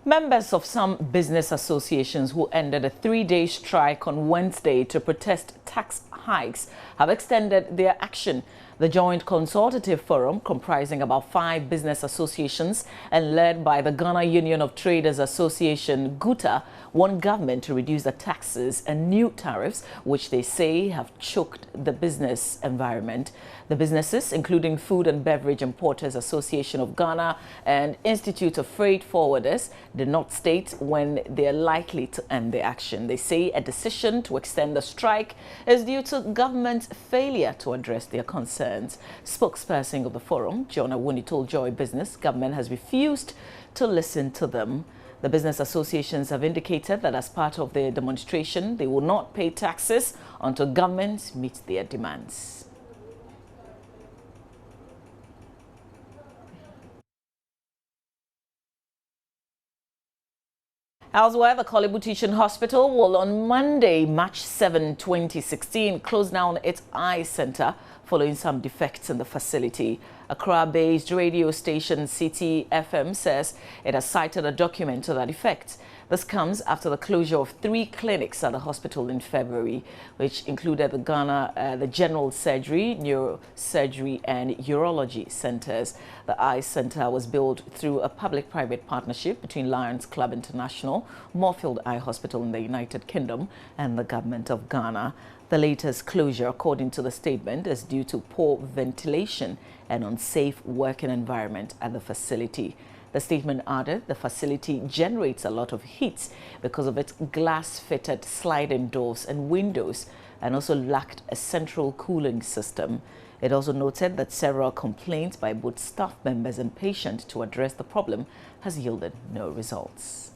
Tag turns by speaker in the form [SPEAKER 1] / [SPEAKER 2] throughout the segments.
[SPEAKER 1] Members of some business associations who ended a 3-day strike on Wednesday to protest tax hikes have extended their action. The Joint Consultative Forum, comprising about 5 business associations and led by the Ghana Union of Traders Association, GUTA, want government to reduce the taxes and new tariffs, which they say have choked the business environment. The businesses, including Food and Beverage Importers Association of Ghana and Institute of Freight Forwarders, did not state when they are likely to end the action. They say a decision to extend the strike is due to government's failure to address their concerns. Spokesperson of the forum, John Awuni, told Joy Business government has refused to listen to them. The business associations have indicated that as part of their demonstration, they will not pay taxes until government meets their demands. Elsewhere, the Kolebu Teaching Hospital will on Monday, March 7, 2016, close down its eye center following some defects in the facility. Accra-based radio station City FM says it has cited a document to that effect. This comes after the closure of 3 clinics at the hospital in February, which included the General Surgery, Neurosurgery and Urology centers. The eye center was built through a public-private partnership between Lions Club International, Moorfield Eye Hospital in the United Kingdom, and the government of Ghana. The latest closure, according to the statement, is due to poor ventilation and unsafe working environment at the facility. The statement added the facility generates a lot of heat because of its glass-fitted sliding doors and windows, and also lacked a central cooling system. It also noted that several complaints by both staff members and patients to address the problem has yielded no results.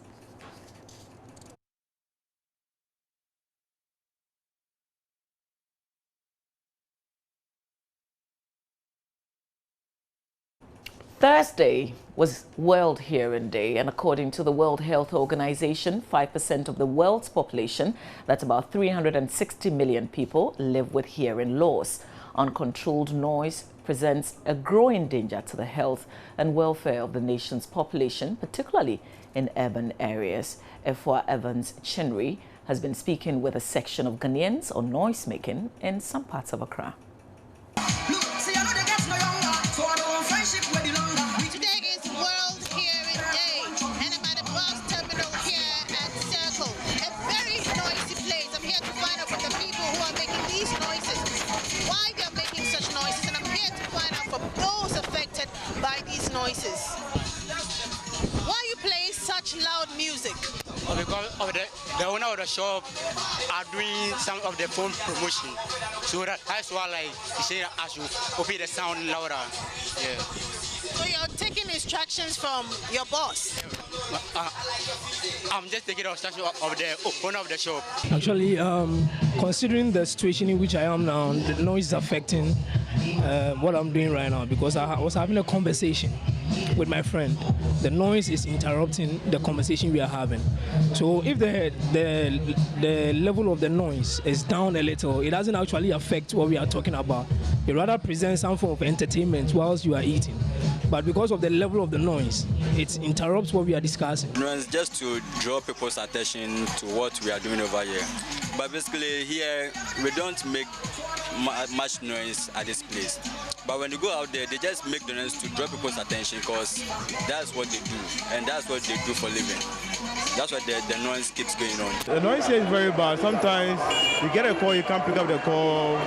[SPEAKER 1] Thursday was World Hearing Day, and according to the World Health Organization, 5% of the world's population, that's about 360 million people, live with hearing loss. Uncontrolled noise presents a growing danger to the health and welfare of the nation's population, particularly in urban areas. Efwa Evans Chinri has been speaking with a section of Ghanaians on noise making in some parts of Accra.
[SPEAKER 2] Why you play such loud music?
[SPEAKER 3] Because of the owner of the shop are doing some of the phone promotion. So that's why, like, he said I should open the sound louder. Yeah.
[SPEAKER 2] So you're taking instructions from your boss?
[SPEAKER 3] I'm just taking the instructions of the owner of the shop.
[SPEAKER 4] Actually, considering the situation in which I am now, the noise is affecting what I'm doing right now, because I was having a conversation with my friend. The noise is interrupting the conversation we are having. So if the level of the noise is down a little, it doesn't actually affect what we are talking about. It rather presents some form of entertainment whilst you are eating. But because of the level of the noise, it interrupts what we are discussing.
[SPEAKER 5] It's just to draw people's attention to what we are doing over here. But basically here, we don't make much noise at this place. But when you go out there, they just make the noise to draw people's attention, because that's what they do, and that's what they do for living. That's why the noise keeps going on.
[SPEAKER 6] The noise here is very bad. Sometimes you get a call, you can't pick up the call.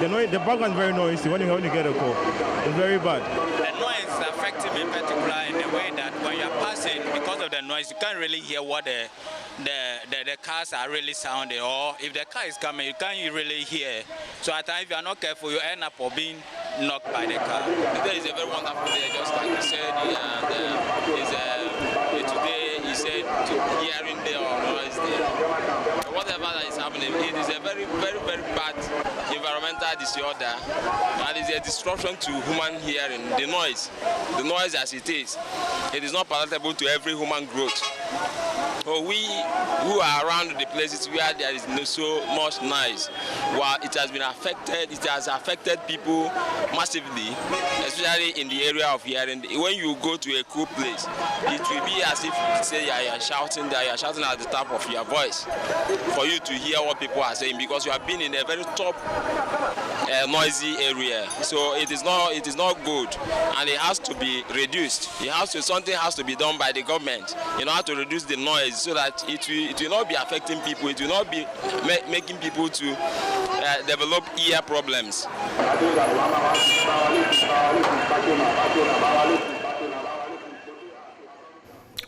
[SPEAKER 6] Maybe the background is very noisy when you get a call. It's very bad.
[SPEAKER 7] The noise is affecting me in particular in the way that when you're passing, because of the noise, you can't really hear what the cars are really sounding, or if the car is coming, you can't really hear. So at times, if you are not careful, you end up being knocked by the car. Today is a very wonderful day, just like you said, today he said hearing day or noise day. Whatever that is happening, it is a very, very, very bad environmental disorder, and it's a disruption to human hearing. The noise as it is not palatable to every human growth.
[SPEAKER 8] But we who are around the places where there is no so much noise, well, it has affected people massively, especially in the area of hearing. When you go to a cool place, it will be as if you say you are shouting at the top of your voice for you to hear what people are saying, because you have been in a very top noisy area. So it is not good, and it has to be reduced. Something has to be done by the government in order to reduce the noise, so that it will not be affecting people. It will not be making people to develop ear problems.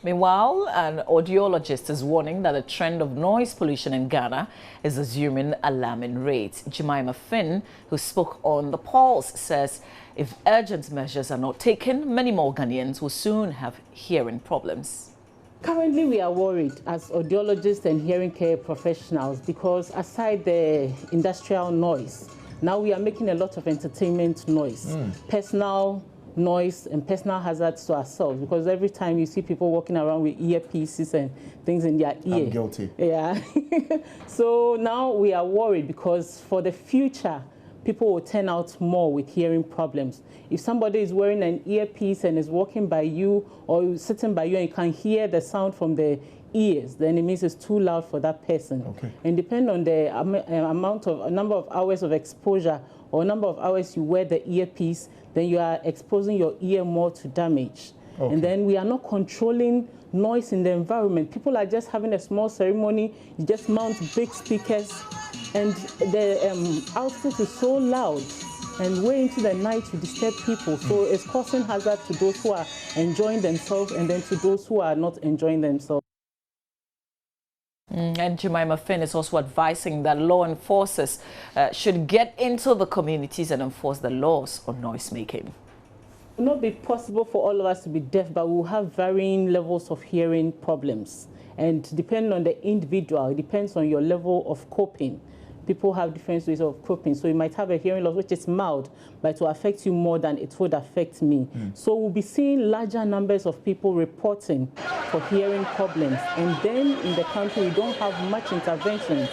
[SPEAKER 1] Meanwhile, an audiologist is warning that the trend of noise pollution in Ghana is assuming alarming rates. Jemima Finn, who spoke on The Pulse, says if urgent measures are not taken, many more Ghanaians will soon have hearing problems.
[SPEAKER 9] Currently, we are worried as audiologists and hearing care professionals because aside the industrial noise, now we are making a lot of entertainment noise, personal noise and personal hazards to ourselves, because every time you see people walking around with earpieces and things in their ear.
[SPEAKER 10] I'm guilty.
[SPEAKER 9] Yeah. So now we are worried because for the future, people will turn out more with hearing problems. If somebody is wearing an earpiece and is walking by you or sitting by you and you can hear the sound from the ears, then it means it's too loud for that person. Okay. And depending on the number of hours of exposure or number of hours you wear the earpiece, then you are exposing your ear more to damage. Okay. And then we are not controlling noise in the environment. People are just having a small ceremony, you just mount big speakers, and the output is so loud and way into the night to disturb people. So it's causing hazard to those who are enjoying themselves and then to those who are not enjoying themselves.
[SPEAKER 1] And Jemima Finn is also advising that law enforcers should get into the communities and enforce the laws on noise making.
[SPEAKER 9] It will not be possible for all of us to be deaf, but we will have varying levels of hearing problems. And depending on the individual, it depends on your level of coping. People have different ways of coping. So you might have a hearing loss which is mild, but it will affect you more than it would affect me. So we'll be seeing larger numbers of people reporting for hearing problems. And then in the country, we don't have much interventions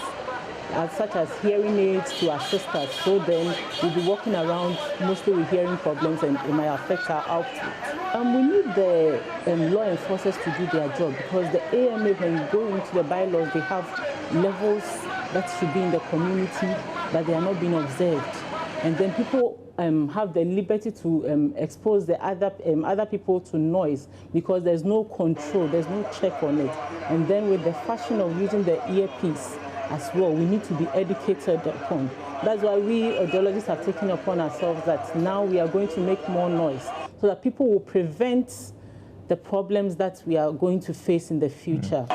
[SPEAKER 9] such as hearing aids to assist us. So then we'll be walking around mostly with hearing problems and it might affect our output. We need the law enforcers to do their job, because the AMA, when you go into the bylaws, they have levels that should be in the community, but they are not being observed. And then people have the liberty to expose the other people to noise because there's no control, there's no check on it. And then with the fashion of using the earpiece as well, we need to be educated upon. That's why we audiologists have taken upon ourselves that now we are going to make more noise so that people will prevent the problems that we are going to face in the future.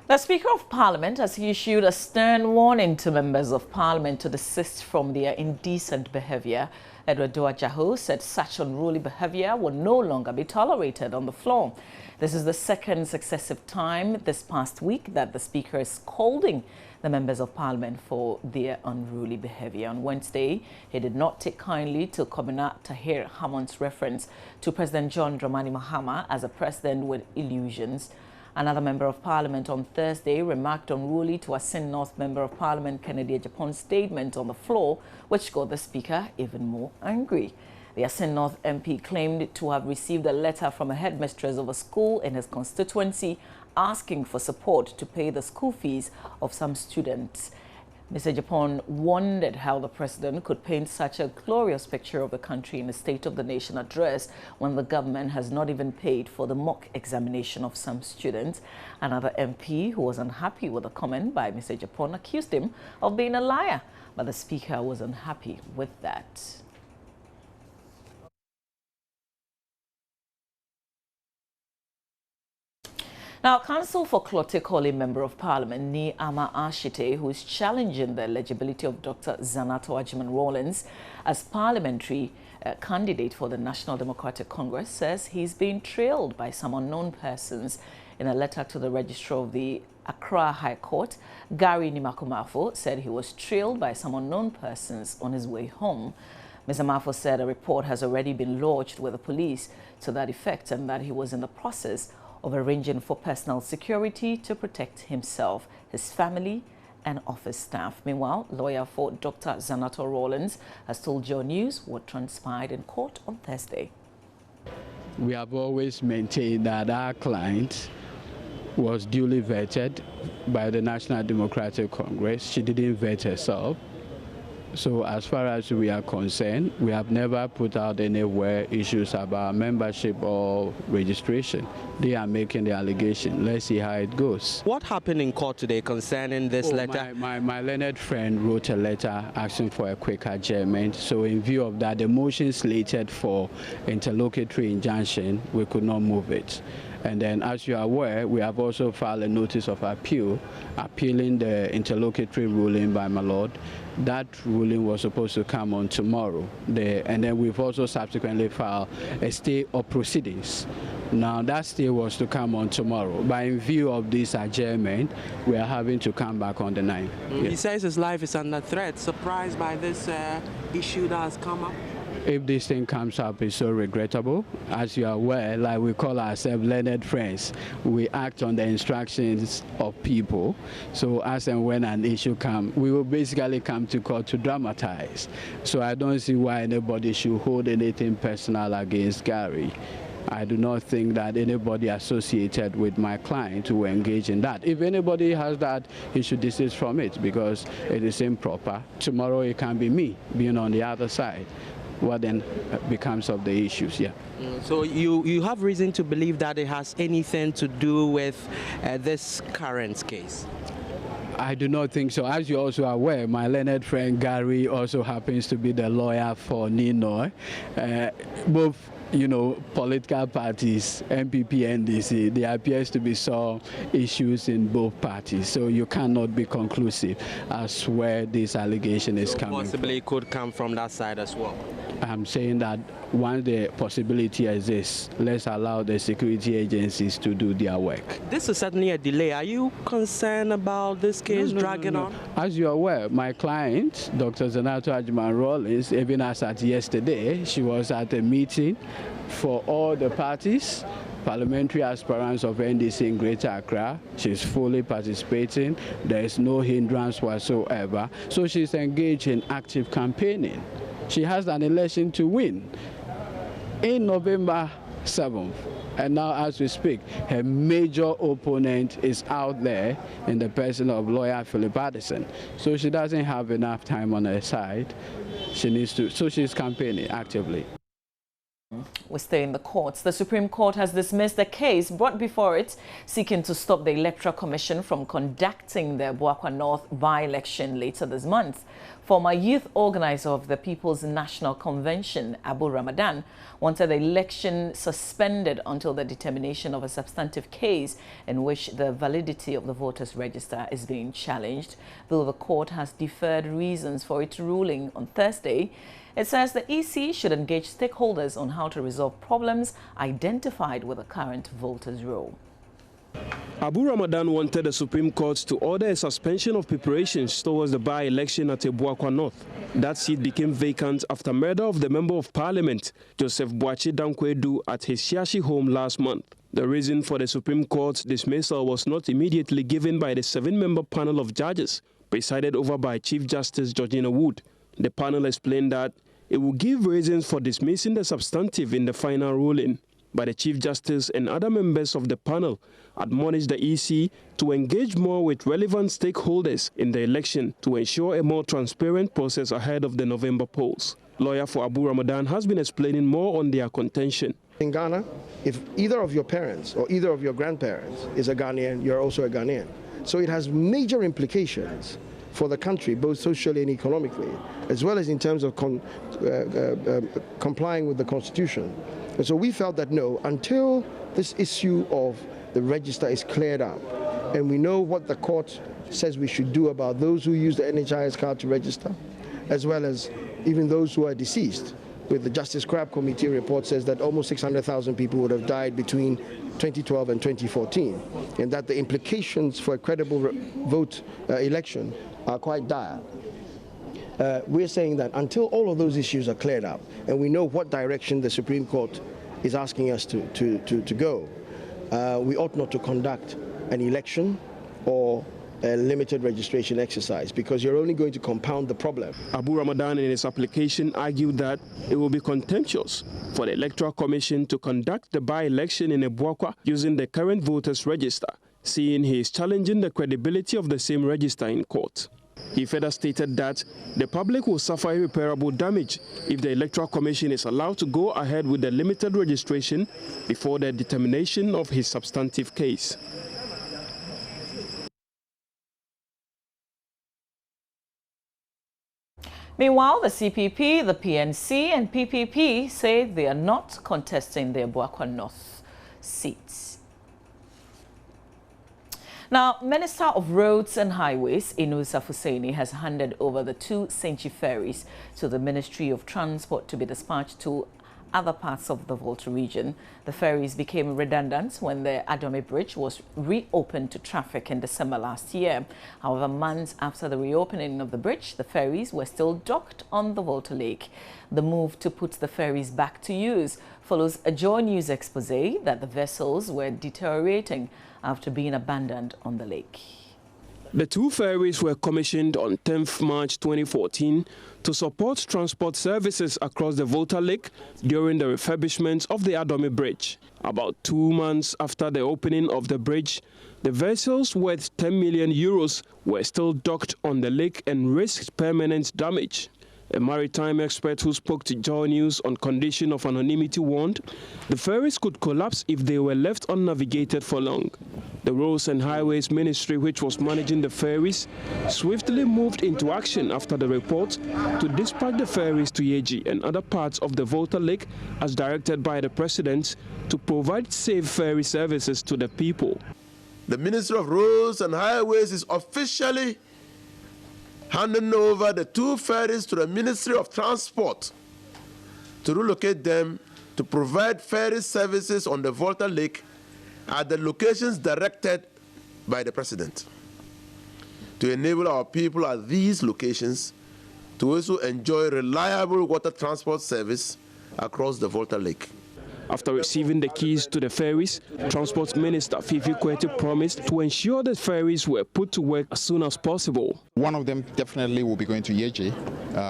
[SPEAKER 1] The Speaker of Parliament has issued a stern warning to members of Parliament to desist from their indecent behaviour. Edward Doajaho said such unruly behaviour will no longer be tolerated on the floor. This is the second successive time this past week that the Speaker is scolding the members of Parliament for their unruly behaviour. On Wednesday, he did not take kindly to Commissioner Tahir Hamon's reference to President John Dramani Mahama as a president with illusions. Another member of Parliament on Thursday remarked unruly to Asin North Member of Parliament Kennedy Japon's statement on the floor, which got the Speaker even more angry. The Asin North MP claimed to have received a letter from a headmistress of a school in his constituency asking for support to pay the school fees of some students. Mr. Japan wondered how the president could paint such a glorious picture of the country in the State of the Nation address when the government has not even paid for the mock examination of some students. Another MP who was unhappy with the comment by Mr. Japan accused him of being a liar, but the Speaker was unhappy with that. Now, Council for Klotekoli Member of Parliament Ni Ama Ashite, who is challenging the eligibility of Dr. Zanato Ajiman Rawlins as parliamentary candidate for the National Democratic Congress, says he's being trailed by some unknown persons. In a letter to the Registrar of the Accra High Court, Gary Nimakumafo said he was trailed by some unknown persons on his way home. Mr. Mafo said a report has already been lodged with the police to that effect and that he was in the process of arranging for personal security to protect himself, his family and office staff. Meanwhile, lawyer for Dr. Zanato Rawlings has told Joe News what transpired in court on Thursday.
[SPEAKER 10] We have always maintained that our client was duly vetted by the National Democratic Congress. She didn't vet herself. So as far as we are concerned, we have never put out anywhere issues about membership or registration. They are making the allegation. Let's see how it goes.
[SPEAKER 11] What happened in court today concerning this letter?
[SPEAKER 10] My learned friend wrote a letter asking for a quick adjournment. So in view of that, the motion slated for interlocutory injunction, we could not move it. And then, as you are aware, we have also filed a notice of appeal, appealing the interlocutory ruling by my lord. That ruling was supposed to come on tomorrow. And then we've also subsequently filed a stay of proceedings. Now, that stay was to come on tomorrow. But in view of this adjournment, we are having to come back on the 9th.
[SPEAKER 11] He says his life is under threat. Surprised by this issue that has come up?
[SPEAKER 10] If this thing comes up, it's so regrettable. As you are aware, like we call ourselves learned friends, we act on the instructions of people. So as and when an issue comes, we will basically come to court to dramatize. So I don't see why anybody should hold anything personal against Gary. I do not think that anybody associated with my client will engage in that. If anybody has that, he should desist from it because it is improper. Tomorrow it can be me being on the other side. What then becomes of the issues, yeah.
[SPEAKER 11] So you have reason to believe that it has anything to do with this current case?
[SPEAKER 10] I do not think so. As you're also aware, my learned friend Gary also happens to be the lawyer for Ninoy. Both, political parties, MPP, NDC, there appears to be some issues in both parties. So you cannot be conclusive as where this allegation is coming
[SPEAKER 11] possibly from. Could come from that side as well.
[SPEAKER 10] I'm saying that once the possibility exists, let's allow the security agencies to do their work.
[SPEAKER 11] This is certainly a delay. Are you concerned about this case dragging on?
[SPEAKER 10] As you're aware, my client, Dr. Zanato Emmanuel Rawlings, even as at yesterday, she was at a meeting for all the parties, parliamentary aspirants of NDC in Greater Accra. She's fully participating. There is no hindrance whatsoever. So she's engaged in active campaigning. She has an election to win in November 7th. And now as we speak, her major opponent is out there in the person of lawyer Philip Addison. So she doesn't have enough time on her side. She needs to, so she's campaigning actively.
[SPEAKER 1] We stay in the courts. The Supreme Court has dismissed the case brought before it seeking to stop the Electoral Commission from conducting the Buakwa North by-election later this month. Former youth organizer of the People's National Convention, Abu Ramadan, wanted the election suspended until the determination of a substantive case in which the validity of the voters' register is being challenged. Though the court has deferred reasons for its ruling on Thursday, it says the EC should engage stakeholders on how to resolve problems identified with the current voters' roll.
[SPEAKER 12] Abu Ramadan wanted the Supreme Court to order a suspension of preparations towards the by-election at Buakwa North. That seat became vacant after murder of the Member of Parliament, Joseph Boachi Dankwedu, at his Shiashi home last month. The reason for the Supreme Court's dismissal was not immediately given by the 7-member panel of judges, presided over by Chief Justice Georgina Wood. The panel explained that it will give reasons for dismissing the substantive in the final ruling. But the Chief Justice and other members of the panel admonished the EC to engage more with relevant stakeholders in the election to ensure a more transparent process ahead of the November polls. Lawyer for Abu Ramadan has been explaining more on their contention.
[SPEAKER 13] In Ghana, if either of your parents or either of your grandparents is a Ghanaian, you're also a Ghanaian. So it has major implications for the country, both socially and economically, as well as in terms of complying with the Constitution. And so we felt that no, until this issue of the register is cleared up, and we know what the court says we should do about those who use the NHIS card to register, as well as even those who are deceased. With the Justice Crab Committee report says that almost 600,000 people would have died between 2012 and 2014, and that the implications for a credible vote election are quite dire. we're saying that until all of those issues are cleared up and we know what direction the Supreme Court is asking us to go, we ought not to conduct an election or a limited registration exercise, because you're only going to compound the problem.
[SPEAKER 12] Abu Ramadan in his application argued that it will be contemptuous for the Electoral Commission to conduct the by-election in Ebuakwa using the current voters' register, seeing he is challenging the credibility of the same register in court. He further stated that the public will suffer irreparable damage if the Electoral Commission is allowed to go ahead with the limited registration before the determination of his substantive case.
[SPEAKER 1] Meanwhile, the CPP, the PNC and PPP say they are not contesting the Ebuakwa North seats. Now, Minister of Roads and Highways, Inusa Fuseni, has handed over the 2 Senchi ferries to the Ministry of Transport to be dispatched to other parts of the Volta region. The ferries became redundant when the Adome Bridge was reopened to traffic in December last year. However, months after the reopening of the bridge, the ferries were still docked on the Volta Lake. The move to put the ferries back to use follows a Joy News expose that the vessels were deteriorating after being abandoned on the lake.
[SPEAKER 12] The 2 ferries were commissioned on 10th March 2014 to support transport services across the Volta Lake during the refurbishment of the Adome Bridge. About 2 months after the opening of the bridge, the vessels worth 10 million euros were still docked on the lake and risked permanent damage. A maritime expert who spoke to Joy News on condition of anonymity warned the ferries could collapse if they were left unnavigated for long. The Roads and Highways Ministry, which was managing the ferries, swiftly moved into action after the report to dispatch the ferries to Yeji and other parts of the Volta Lake as directed by the President to provide safe ferry services to the people.
[SPEAKER 14] The Ministry of Roads and Highways is officially handing over the 2 ferries to the Ministry of Transport to relocate them to provide ferry services on the Volta Lake at the locations directed by the President, to enable our people at these locations to also enjoy reliable water transport service across the Volta Lake.
[SPEAKER 12] After receiving the keys to the ferries, Transport Minister Fifi Kwete promised to ensure the ferries were put to work as soon as possible.
[SPEAKER 15] One of them definitely will be going to Yeji.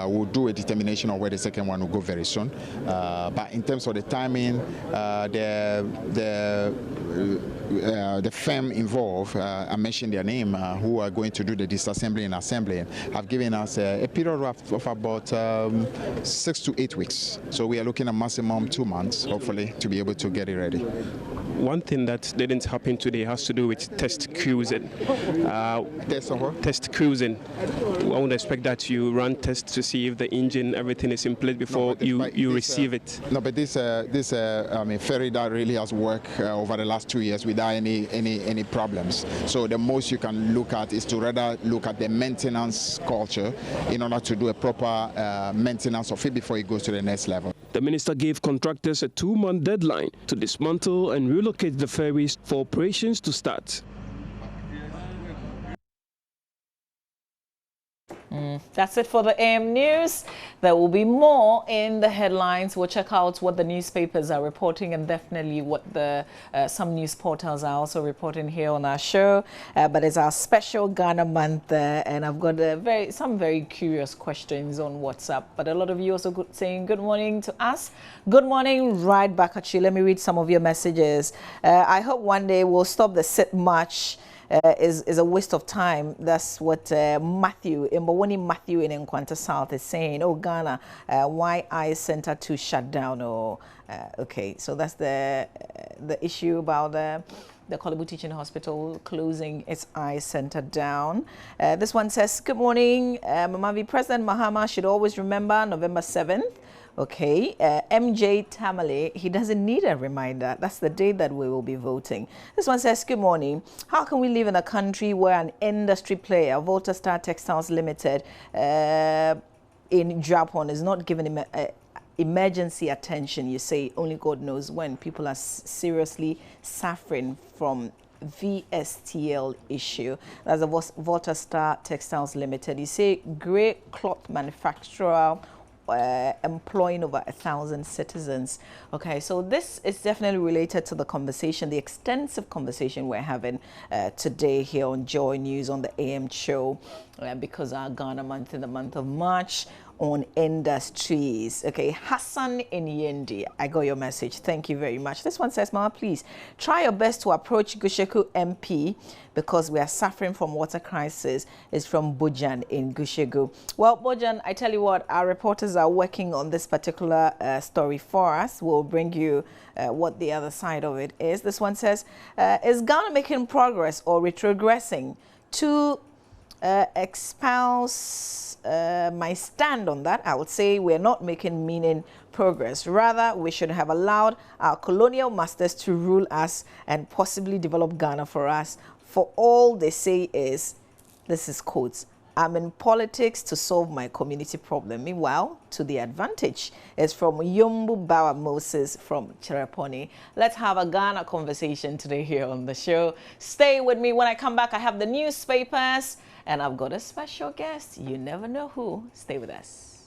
[SPEAKER 15] We'll do a determination of where the second one will go very soon. But in terms of the timing, the firm involved, I mentioned their name, who are going to do the disassembly and assembly, have given us a period of about 6 to 8 weeks. So we are looking at maximum 2 months, hopefully, to be able to get it ready.
[SPEAKER 12] One thing that didn't happen today has to do with test cruising. Test cruising. I would expect that you run tests to see if the engine, everything is in place before you receive it.
[SPEAKER 15] No, but this ferry that really has worked over the last 2 years without any problems. So the most you can look at is to rather look at the maintenance culture in order to do a proper maintenance of it before it goes to the next level.
[SPEAKER 12] The minister gave contractors a 2-month deadline to dismantle and relocate the ferries for operations to start.
[SPEAKER 1] That's it for the AM News. There will be more in the headlines. We'll check out what the newspapers are reporting and definitely what some news portals are also reporting here on our show. But it's our special Ghana month and I've got some very curious questions on WhatsApp. But a lot of you also saying good morning to us. Good morning, right back at you. Let me read some of your messages. I hope one day we'll stop the sit march. Is a waste of time. That's what Matthew in Nkwanta South is saying. Oh, Ghana, why eye center to shut down? Oh, okay. So that's the issue about the Kolebu Teaching Hospital closing its eye center down. This one says, good morning, Mamavi. President Mahama should always remember November 7th. Okay, MJ Tamale, he doesn't need a reminder. That's the day that we will be voting. This one says, good morning. How can we live in a country where an industry player, Volta Star Textiles Limited, in Japan is not given emergency attention? You say only God knows when. People are seriously suffering from VSTL issue. That's a Volta Star Textiles Limited. You say grey cloth manufacturer employing over 1,000 citizens. Okay, so this is definitely related to the conversation, the extensive conversation we're having today here on Joy News on the AM show, because our Ghana month in the month of March on industries. Okay, Hassan in Yendi, I got your message. Thank you very much. This one says, Mama, please try your best to approach Gusheku MP because we are suffering from water crisis. Is from Bojan in Gushegu. Well, Bojan, I tell you what, our reporters are working on this particular story for us. We'll bring you what the other side of it is. This one says, is Ghana making progress or retrogressing? To espouse my stand on that, I would say we're not making meaning progress. Rather, we should have allowed our colonial masters to rule us and possibly develop Ghana for us. For all they say is, this is quotes, I'm in politics to solve my community problem. Meanwhile, to the advantage is from Yumbu Bawa Moses from Chereponi. Let's have a Ghana conversation today here on the show. Stay with me. When I come back, I have the newspapers and I've got a special guest. You never know who. Stay with us.